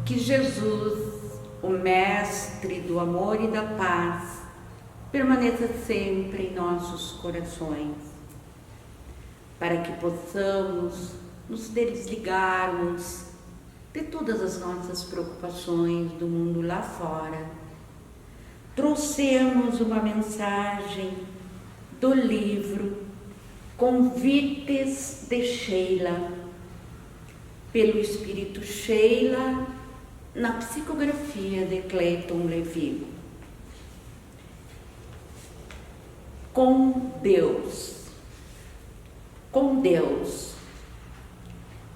Que Jesus, o Mestre do amor e da paz, permaneça sempre em nossos corações, para que possamos nos desligarmos de todas as nossas preocupações do mundo lá fora. Trouxemos uma mensagem do livro Convites de Sheila, pelo Espírito Sheila, na psicografia de Clayton Levy. Com Deus. Com Deus.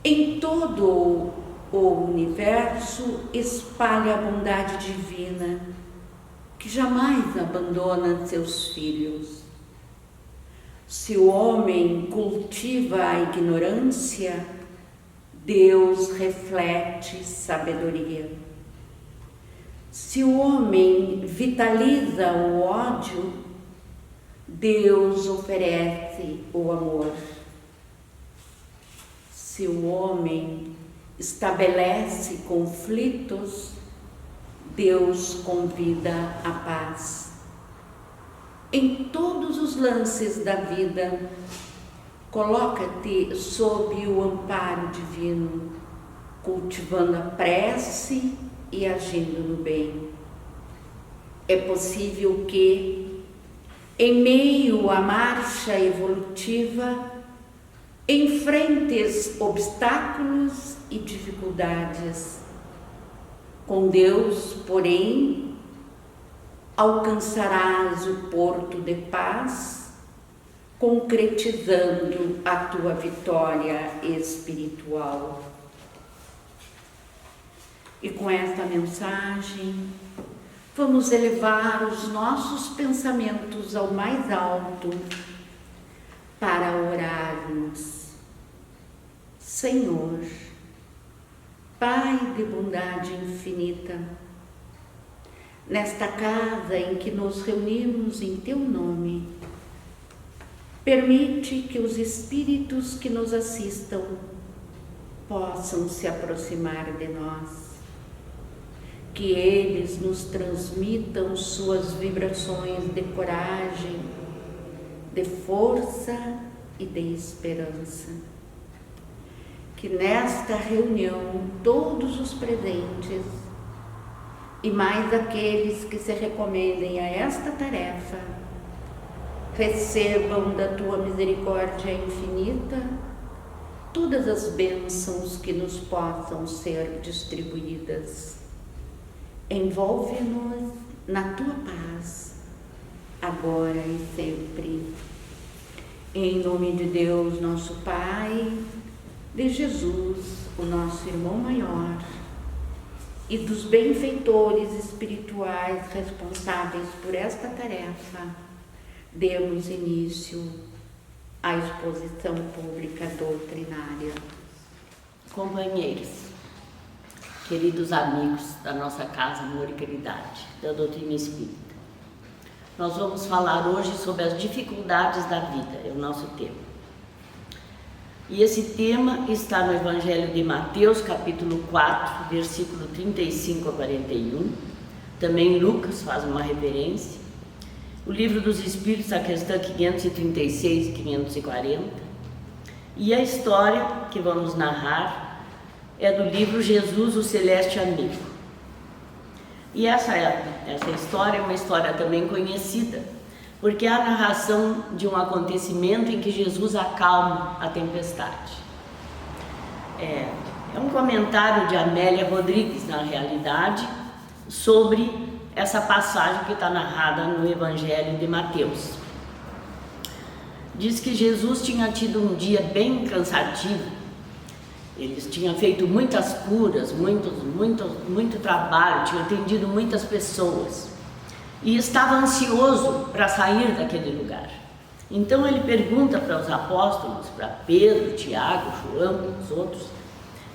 Em todo o universo espalha a bondade divina, que jamais abandona seus filhos. Se o homem cultiva a ignorância, Deus reflete sabedoria. Se o homem vitaliza o ódio, Deus oferece o amor. Se o homem estabelece conflitos, Deus convida a paz. Em todos os lances da vida, coloca-te sob o amparo divino, cultivando a prece e agindo no bem. É possível que, em meio à marcha evolutiva, enfrentes obstáculos e dificuldades. Com Deus, porém, alcançarás o porto de paz, concretizando a tua vitória espiritual. E com esta mensagem, vamos elevar os nossos pensamentos ao mais alto para orarmos. Senhor, Pai de bondade infinita, nesta casa em que nos reunimos em Teu nome, permite que os espíritos que nos assistam possam se aproximar de nós, que eles nos transmitam suas vibrações de coragem, de força e de esperança. Que nesta reunião todos os presentes e mais aqueles que se recomendem a esta tarefa recebam da Tua misericórdia infinita todas as bênçãos que nos possam ser distribuídas. Envolve-nos na Tua paz, agora e sempre. Em nome de Deus, nosso Pai, de Jesus, o nosso irmão maior, e dos benfeitores espirituais responsáveis por esta tarefa, demos início à exposição pública doutrinária. Companheiros, queridos amigos da nossa Casa Amor e Caridade, da doutrina espírita, nós vamos falar hoje sobre as dificuldades da vida, é o nosso tema. E esse tema está no Evangelho de Mateus, capítulo 4, versículo 35 a 41. Também Lucas faz uma referência. O Livro dos Espíritos, a questão 536 e 540. E a história que vamos narrar é do livro Jesus, o Celeste Amigo. E essa história é uma história também conhecida, porque é a narração de um acontecimento em que Jesus acalma a tempestade. É um comentário de Amélia Rodrigues, na realidade, sobre essa passagem que está narrada no Evangelho de Mateus. Diz que Jesus tinha tido um dia bem cansativo. Eles tinham feito muitas curas, muito trabalho, tinham atendido muitas pessoas. E estava ansioso para sair daquele lugar. Então ele pergunta para os apóstolos, para Pedro, Tiago, João, os outros,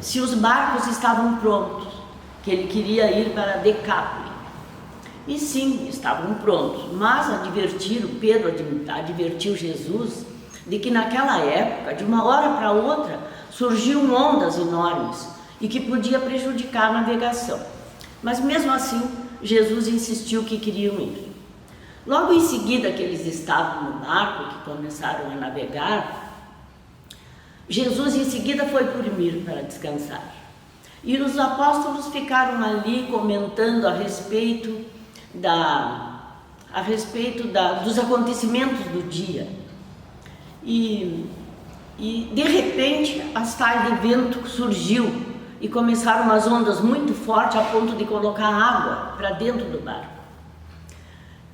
se os barcos estavam prontos, que ele queria ir para Decápoli. E sim, estavam prontos, mas Pedro advertiu Jesus de que naquela época, de uma hora para outra, surgiam ondas enormes e que podia prejudicar a navegação. Mas mesmo assim, Jesus insistiu que queriam ir. Logo em seguida que eles estavam no barco, que começaram a navegar, Jesus em seguida foi dormir para descansar. E os apóstolos ficaram ali comentando a respeito dos acontecimentos do dia. E de repente, as tais de vento surgiu e começaram umas ondas muito fortes a ponto de colocar água para dentro do barco.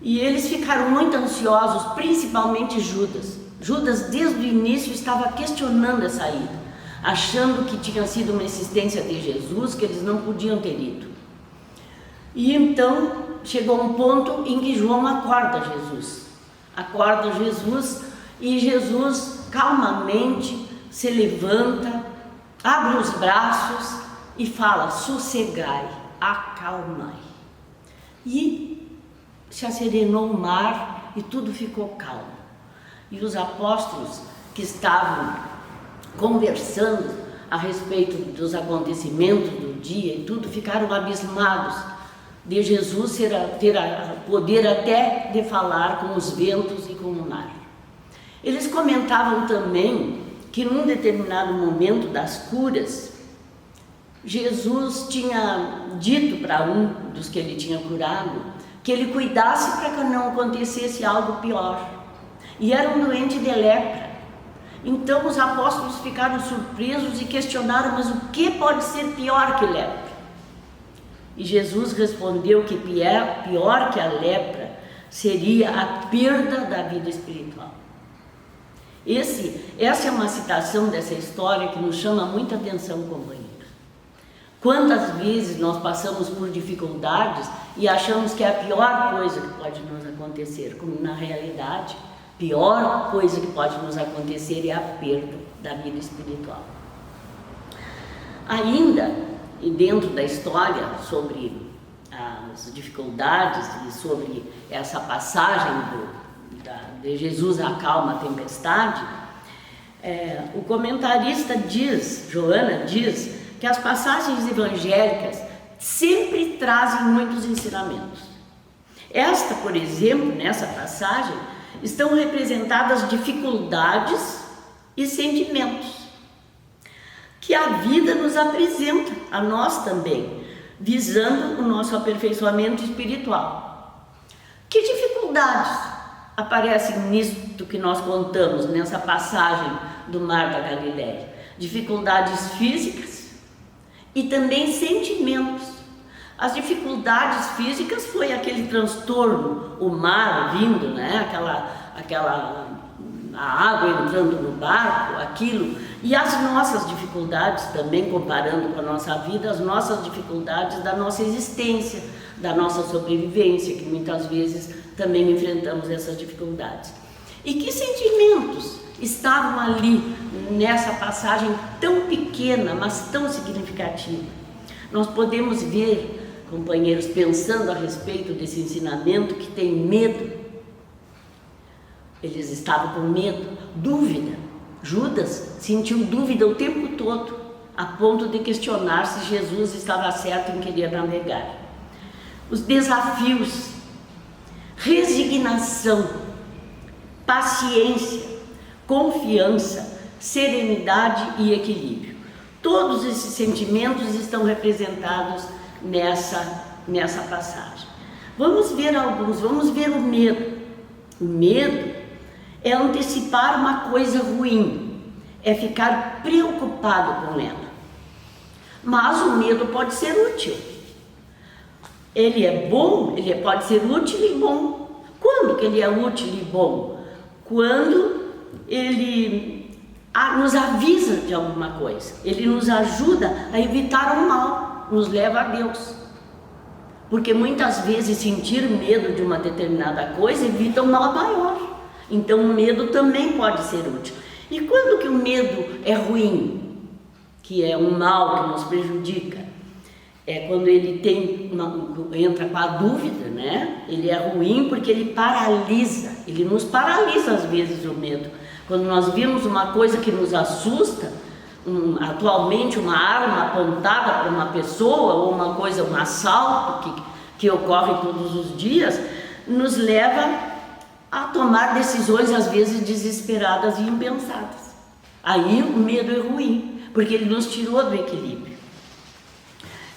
E eles ficaram muito ansiosos, principalmente Judas. Judas, desde o início, estava questionando essa ida, achando que tinha sido uma insistência de Jesus, que eles não podiam ter ido. E então chegou um ponto em que João acorda Jesus. E Jesus calmamente se levanta, abre os braços e fala: sossegai, acalmai. E se acerenou o mar e tudo ficou calmo. E os apóstolos que estavam conversando a respeito dos acontecimentos do dia e tudo, ficaram abismados de Jesus ter poder até de falar com os ventos e com o mar. Eles comentavam também que num determinado momento das curas, Jesus tinha dito para um dos que ele tinha curado que ele cuidasse para que não acontecesse algo pior. E era um doente de lepra. Então os apóstolos ficaram surpresos e questionaram: mas o que pode ser pior que lepra? E Jesus respondeu que pior que a lepra seria a perda da vida espiritual. Essa é uma citação dessa história que nos chama muita atenção, companheiros. Quantas vezes nós passamos por dificuldades e achamos que é a pior coisa que pode nos acontecer, como na realidade, a pior coisa que pode nos acontecer é a perda da vida espiritual. Ainda, e dentro da história sobre as dificuldades e sobre essa passagem de Jesus acalma a tempestade, o comentarista Joana diz que as passagens evangélicas sempre trazem muitos ensinamentos. Esta, por exemplo, nessa passagem, estão representadas dificuldades e sentimentos que a vida nos apresenta, a nós também, visando o nosso aperfeiçoamento espiritual. Que dificuldades aparecem nisto que nós contamos, nessa passagem do Mar da Galileia? Dificuldades físicas e também sentimentos. As dificuldades físicas foi aquele transtorno, o mar vindo, né? A água entrando no barco, aquilo. E as nossas dificuldades também, comparando com a nossa vida, as nossas dificuldades da nossa existência, da nossa sobrevivência, que muitas vezes também enfrentamos essas dificuldades. E que sentimentos estavam ali nessa passagem tão pequena, mas tão significativa? Nós podemos ver, companheiros, pensando a respeito desse ensinamento, que tem medo. Eles estavam com medo, dúvida. Judas sentiu dúvida o tempo todo, a ponto de questionar se Jesus estava certo em querer navegar. Os desafios, resignação, paciência, confiança, serenidade e equilíbrio. Todos esses sentimentos estão representados nessa passagem. Vamos ver alguns, vamos ver o medo. O medo é antecipar uma coisa ruim, é ficar preocupado com ela. Mas o medo pode ser útil. Ele é bom, ele pode ser útil e bom. Quando que ele é útil e bom? Quando ele nos avisa de alguma coisa, ele nos ajuda a evitar o mal, nos leva a Deus. Porque muitas vezes sentir medo de uma determinada coisa evita um mal maior. Então o medo também pode ser útil. E quando que o medo é ruim, que é um mal que nos prejudica? É quando ele entra com a dúvida, né? Ele é ruim porque ele paralisa, ele nos paralisa às vezes o medo. Quando nós vimos uma coisa que nos assusta, atualmente uma arma apontada para uma pessoa ou uma coisa, um assalto que ocorre todos os dias, nos leva a tomar decisões às vezes desesperadas e impensadas. Aí o medo é ruim, porque ele nos tirou do equilíbrio.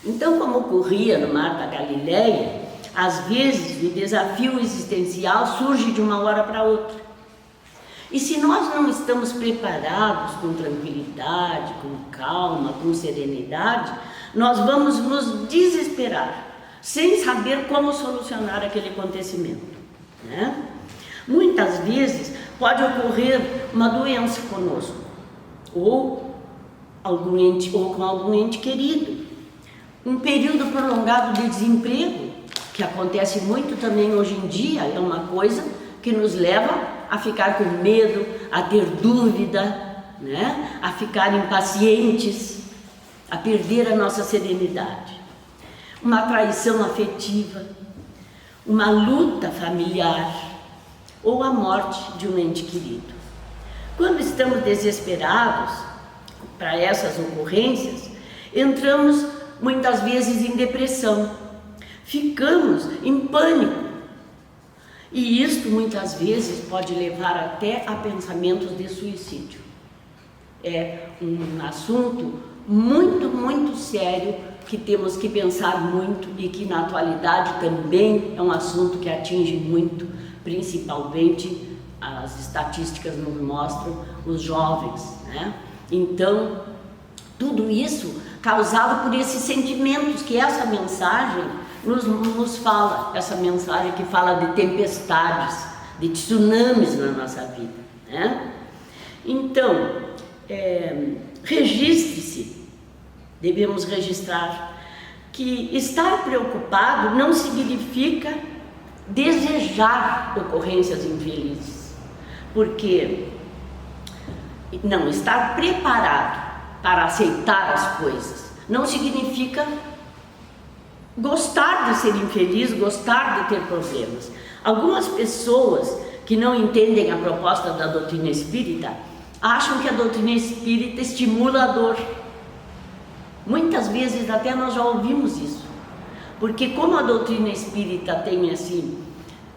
Então, como ocorria no Mar da Galileia, às vezes o desafio existencial surge de uma hora para outra. E se nós não estamos preparados com tranquilidade, com calma, com serenidade, nós vamos nos desesperar, sem saber como solucionar aquele acontecimento, né? Muitas vezes pode ocorrer uma doença conosco, ou com algum ente querido, um período prolongado de desemprego, que acontece muito também hoje em dia, é uma coisa que nos leva a ficar com medo, a ter dúvida, né? A ficar impacientes, a perder a nossa serenidade. Uma traição afetiva, uma luta familiar ou a morte de um ente querido. Quando estamos desesperados para essas ocorrências, entramos muitas vezes em depressão, ficamos em pânico. E isto muitas vezes pode levar até a pensamentos de suicídio. É um assunto muito, muito sério que temos que pensar muito e que na atualidade também é um assunto que atinge muito, principalmente as estatísticas nos mostram, os jovens, né? Então, tudo isso causado por esses sentimentos que essa mensagem nos fala, essa mensagem que fala de tempestades, de tsunamis na nossa vida, né? Então, registre-se, devemos registrar que estar preocupado não significa desejar ocorrências infelizes, porque não, estar preparado para aceitar as coisas não significa gostar de ser infeliz, gostar de ter problemas. Algumas pessoas que não entendem a proposta da doutrina espírita acham que a doutrina espírita estimula a dor. Muitas vezes até nós já ouvimos isso, porque como a doutrina espírita tem assim,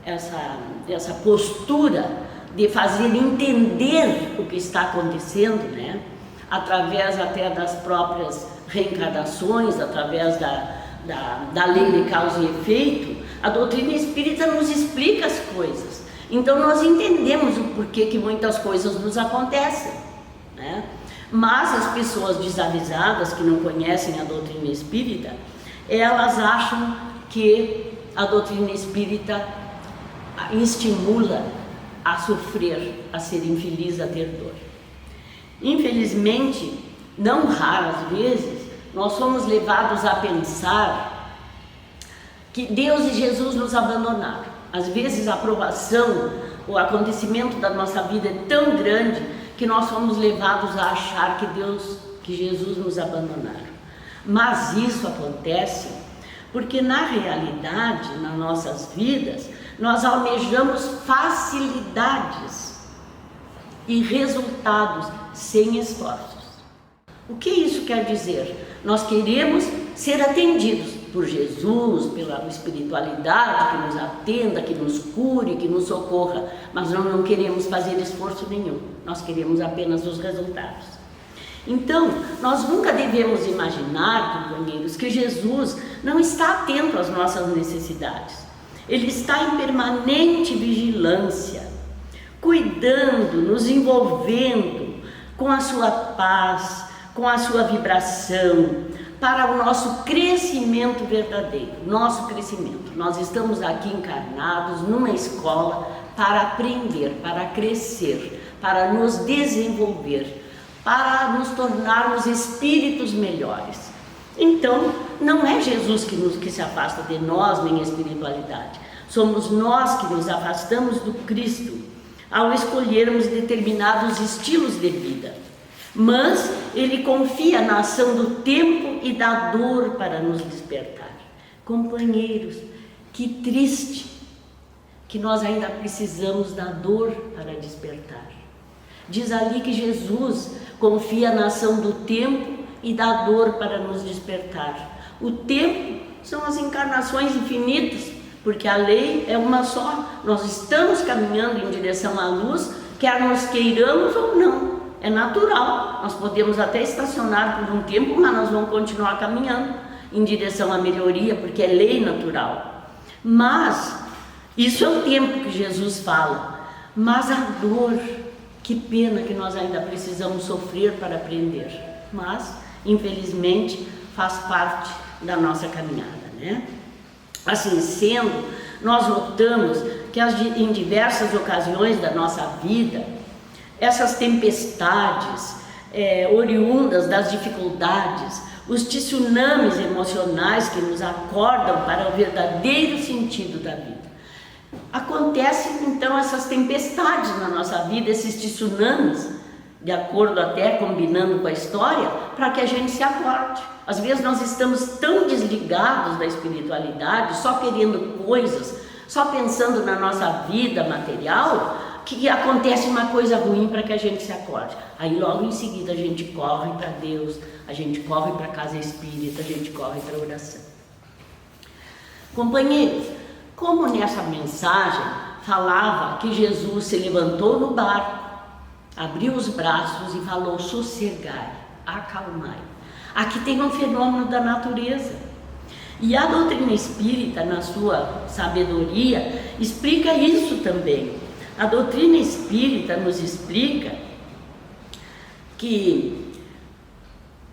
essa postura de fazer entender o que está acontecendo, né? Através até das próprias reencarnações, através da lei de causa e efeito, a doutrina espírita nos explica as coisas. Então nós entendemos o porquê que muitas coisas nos acontecem, né? Mas as pessoas desavisadas que não conhecem a doutrina espírita, elas acham que a doutrina espírita estimula a sofrer, a ser infeliz, a ter dor. Infelizmente, não raras vezes, nós somos levados a pensar que Deus e Jesus nos abandonaram. Às vezes a provação, o acontecimento da nossa vida é tão grande que nós somos levados a achar que Jesus nos abandonaram. Mas isso acontece porque na realidade, nas nossas vidas, nós almejamos facilidades e resultados sem esforços. O que isso quer dizer? Nós queremos ser atendidos por Jesus, pela espiritualidade que nos atenda, que nos cure, que nos socorra, mas nós não queremos fazer esforço nenhum, nós queremos apenas os resultados. Então, nós nunca devemos imaginar, companheiros, que Jesus não está atento às nossas necessidades. Ele está em permanente vigilância, cuidando, nos envolvendo com a sua paz, com a sua vibração, para o nosso crescimento verdadeiro, nosso crescimento. Nós estamos aqui encarnados numa escola para aprender, para crescer, para nos desenvolver, para nos tornarmos espíritos melhores. Então, não é Jesus que se afasta de nós, nem a espiritualidade. Somos nós que nos afastamos do Cristo ao escolhermos determinados estilos de vida. Mas Ele confia na ação do tempo e da dor para nos despertar. Companheiros, que triste que nós ainda precisamos da dor para despertar. Diz ali que Jesus confia na ação do tempo e da dor para nos despertar. O tempo são as encarnações infinitas, porque a lei é uma só. Nós estamos caminhando em direção à luz, quer nós queiramos ou não. É natural. Nós podemos até estacionar por um tempo, mas nós vamos continuar caminhando em direção à melhoria, porque é lei natural. Mas isso é o tempo que Jesus fala. Mas a dor, que pena que nós ainda precisamos sofrer para aprender. Mas, infelizmente, faz parte da nossa caminhada, né? Assim sendo, nós notamos que em diversas ocasiões da nossa vida, essas tempestades oriundas das dificuldades, os tsunamis emocionais que nos acordam para o verdadeiro sentido da vida. Acontecem então essas tempestades na nossa vida, esses tsunamis, de acordo até combinando com a história, para que a gente se acorde. Às vezes nós estamos tão desligados da espiritualidade, só querendo coisas, só pensando na nossa vida material, que acontece uma coisa ruim para que a gente se acorde. Aí logo em seguida a gente corre para Deus, a gente corre para a casa espírita, a gente corre para a oração. Companheiros, como nessa mensagem falava que Jesus se levantou no barco, abriu os braços e falou: sossegai, acalmai. Aqui tem um fenômeno da natureza. E a doutrina espírita, na sua sabedoria, explica isso também. A doutrina espírita nos explica que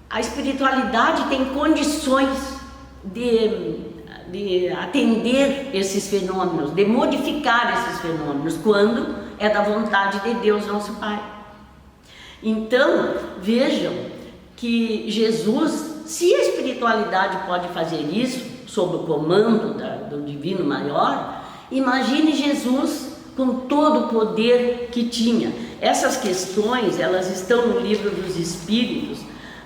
a espiritualidade tem condições de atender esses fenômenos, de modificar esses fenômenos, quando é da vontade de Deus, nosso Pai. Então, vejam que Jesus, se a espiritualidade pode fazer isso, sob o comando do Divino Maior, imagine Jesus com todo o poder que tinha. Essas questões, elas estão no Livro dos Espíritos,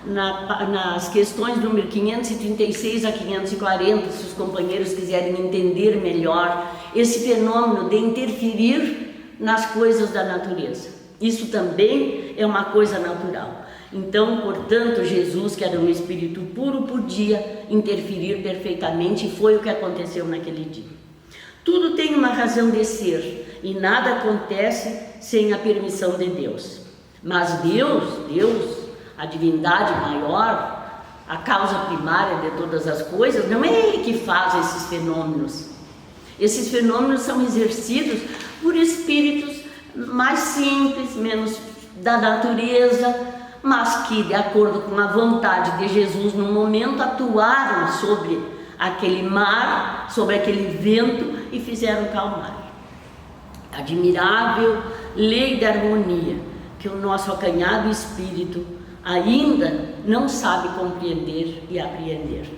nas questões número 536 a 540, se os companheiros quiserem entender melhor esse fenômeno de interferir nas coisas da natureza. Isso também é uma coisa natural. Então, portanto, Jesus, que era um espírito puro, podia interferir perfeitamente, e foi o que aconteceu naquele dia. Tudo tem uma razão de ser, e nada acontece sem a permissão de Deus. Mas Deus, a divindade maior, a causa primária de todas as coisas, não é Ele que faz esses fenômenos. Esses fenômenos são exercidos por espíritos mais simples, menos da natureza, mas que, de acordo com a vontade de Jesus no momento, atuaram sobre aquele mar, sobre aquele vento e fizeram calmar. Admirável lei da harmonia que o nosso acanhado espírito ainda não sabe compreender e apreender.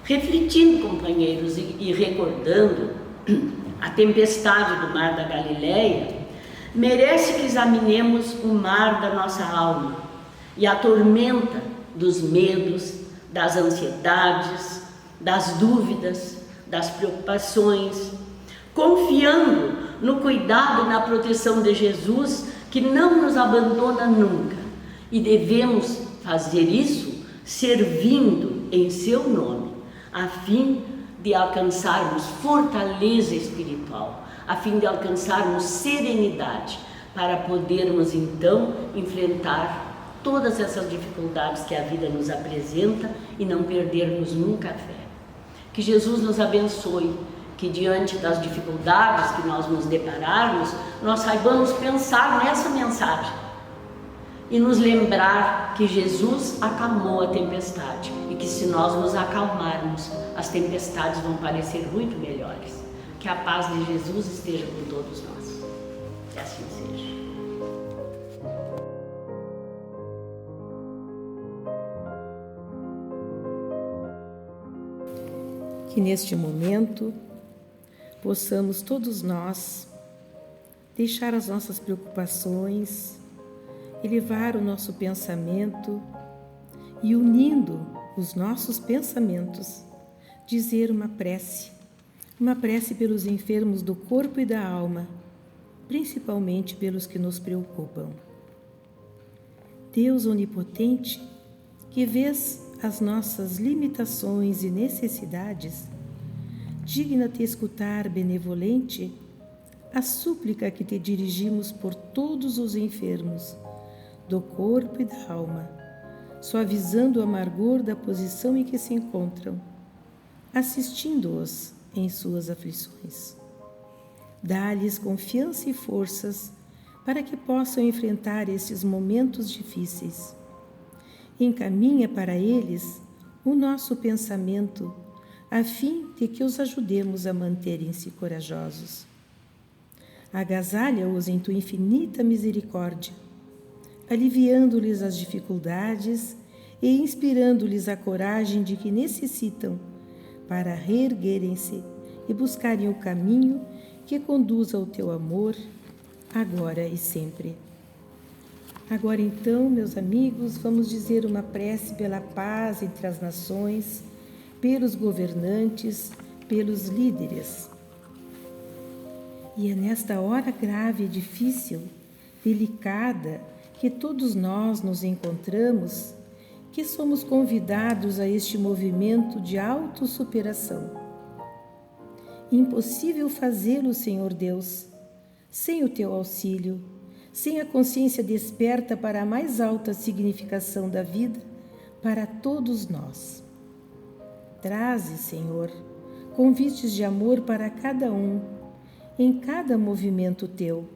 Refletindo, companheiros, e recordando a tempestade do mar da Galileia, merece que examinemos o mar da nossa alma e a tormenta dos medos, das ansiedades, das dúvidas, das preocupações, confiando no cuidado e na proteção de Jesus, que não nos abandona nunca, e devemos fazer isso servindo em seu nome, a fim de alcançarmos fortaleza espiritual, a fim de alcançarmos serenidade, para podermos então enfrentar todas essas dificuldades que a vida nos apresenta e não perdermos nunca a fé. Que Jesus nos abençoe, que diante das dificuldades que nós nos depararmos, nós saibamos pensar nessa mensagem e nos lembrar que Jesus acalmou a tempestade e que, se nós nos acalmarmos, as tempestades vão parecer muito melhores. Que a paz de Jesus esteja com todos nós. Que assim seja. Que neste momento possamos todos nós deixar as nossas preocupações, elevar o nosso pensamento e, unindo os nossos pensamentos, dizer uma prece pelos enfermos do corpo e da alma, principalmente pelos que nos preocupam. Deus onipotente, que vês as nossas limitações e necessidades, digna-te escutar, benevolente, a súplica que te dirigimos por todos os enfermos, do corpo e da alma, suavizando o amargor da posição em que se encontram, assistindo-os em suas aflições. Dá-lhes confiança e forças para que possam enfrentar estes momentos difíceis. Encaminha para eles o nosso pensamento, a fim de que os ajudemos a manterem-se corajosos. Agasalha-os em tua infinita misericórdia, aliviando-lhes as dificuldades e inspirando-lhes a coragem de que necessitam para reerguerem-se e buscarem o caminho que conduz ao teu amor, agora e sempre. Agora então, meus amigos, vamos dizer uma prece pela paz entre as nações, pelos governantes, pelos líderes. E é nesta hora grave e difícil, delicada, que todos nós nos encontramos, que somos convidados a este movimento de autossuperação. Impossível fazê-lo, Senhor Deus, sem o teu auxílio, sem a consciência desperta para a mais alta significação da vida para todos nós. Traze, Senhor, convites de amor para cada um, em cada movimento teu.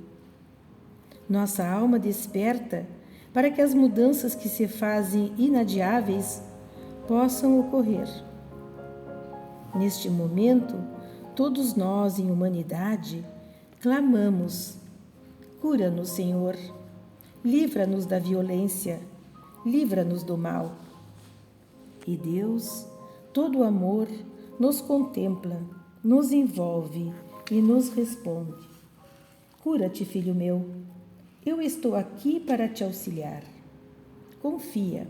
Nossa alma desperta para que as mudanças que se fazem inadiáveis possam ocorrer. Neste momento, todos nós em humanidade clamamos: cura-nos, Senhor, livra-nos da violência, livra-nos do mal. E Deus, todo amor, nos contempla, nos envolve e nos responde: cura-te, filho meu, eu estou aqui para te auxiliar. Confia.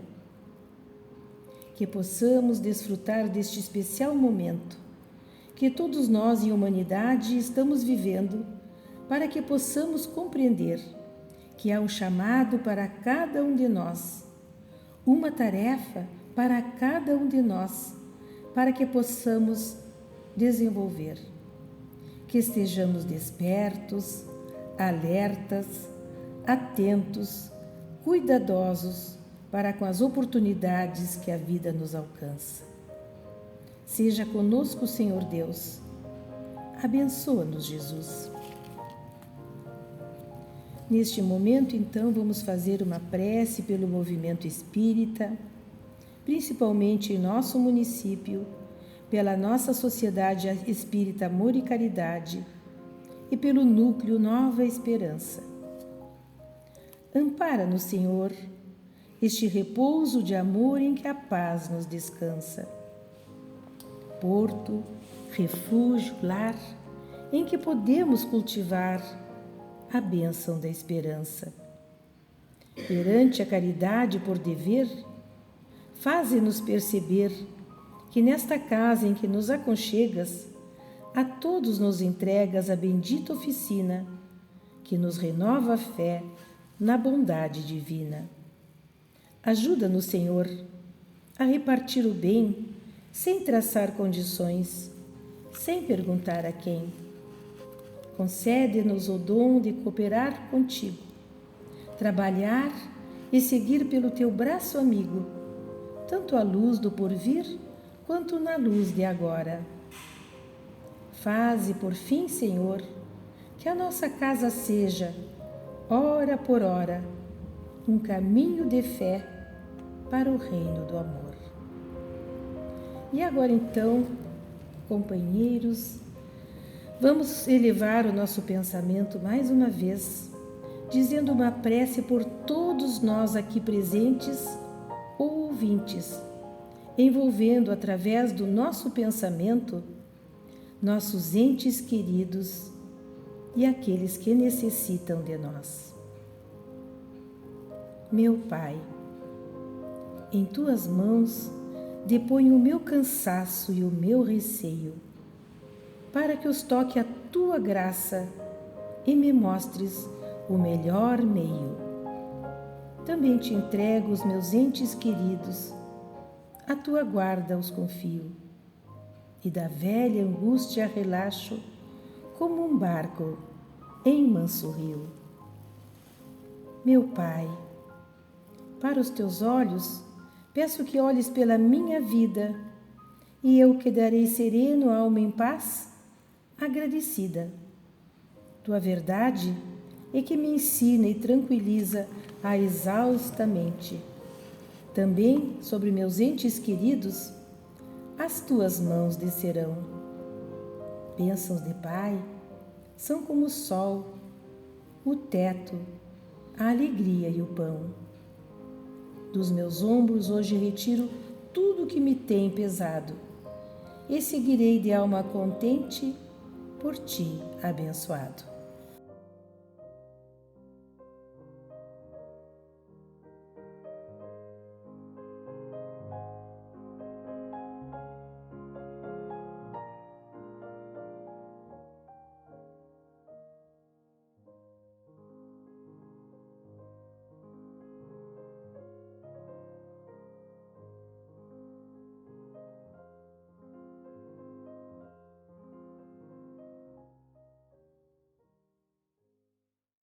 Que possamos desfrutar deste especial momento que todos nós em humanidade estamos vivendo, para que possamos compreender que há um chamado para cada um de nós, uma tarefa para cada um de nós, para que possamos desenvolver. Que estejamos despertos, alertas, atentos, cuidadosos para com as oportunidades que a vida nos alcança. Seja conosco, Senhor Deus. Abençoa-nos, Jesus. Neste momento, então, vamos fazer uma prece pelo movimento espírita, principalmente em nosso município, pela nossa Sociedade Espírita Amor e Caridade e pelo Núcleo Nova Esperança. Ampara-nos, Senhor, este repouso de amor em que a paz nos descansa. Porto, refúgio, lar, em que podemos cultivar a bênção da esperança. Perante a caridade por dever, faze-nos perceber que nesta casa em que nos aconchegas, a todos nos entregas a bendita oficina que nos renova a fé na bondade divina. Ajuda-nos, Senhor, a repartir o bem sem traçar condições, sem perguntar a quem. Concede-nos o dom de cooperar contigo, trabalhar e seguir pelo teu braço amigo, tanto à luz do porvir quanto na luz de agora. Faze, por fim, Senhor, que a nossa casa seja, hora por hora, um caminho de fé para o reino do amor. E agora então, companheiros, vamos elevar o nosso pensamento mais uma vez, dizendo uma prece por todos nós aqui presentes ou ouvintes, envolvendo através do nosso pensamento nossos entes queridos e aqueles que necessitam de nós. Meu Pai, em tuas mãos deponho o meu cansaço e o meu receio, para que os toque a tua graça e me mostres o melhor meio. também te entrego os meus entes queridos, a tua guarda os confio, e da velha angústia relaxo, como um barco em manso rio. Meu Pai, para os teus olhos, peço que olhes pela minha vida, e eu quedarei sereno, alma em paz, agradecida. Tua verdade é que me ensina e tranquiliza a exausta mente. Também sobre meus entes queridos, as tuas mãos descerão. Bênçãos de Pai são como o sol, o teto, a alegria e o pão. Dos meus ombros hoje retiro tudo que me tem pesado e seguirei de alma contente por ti abençoado.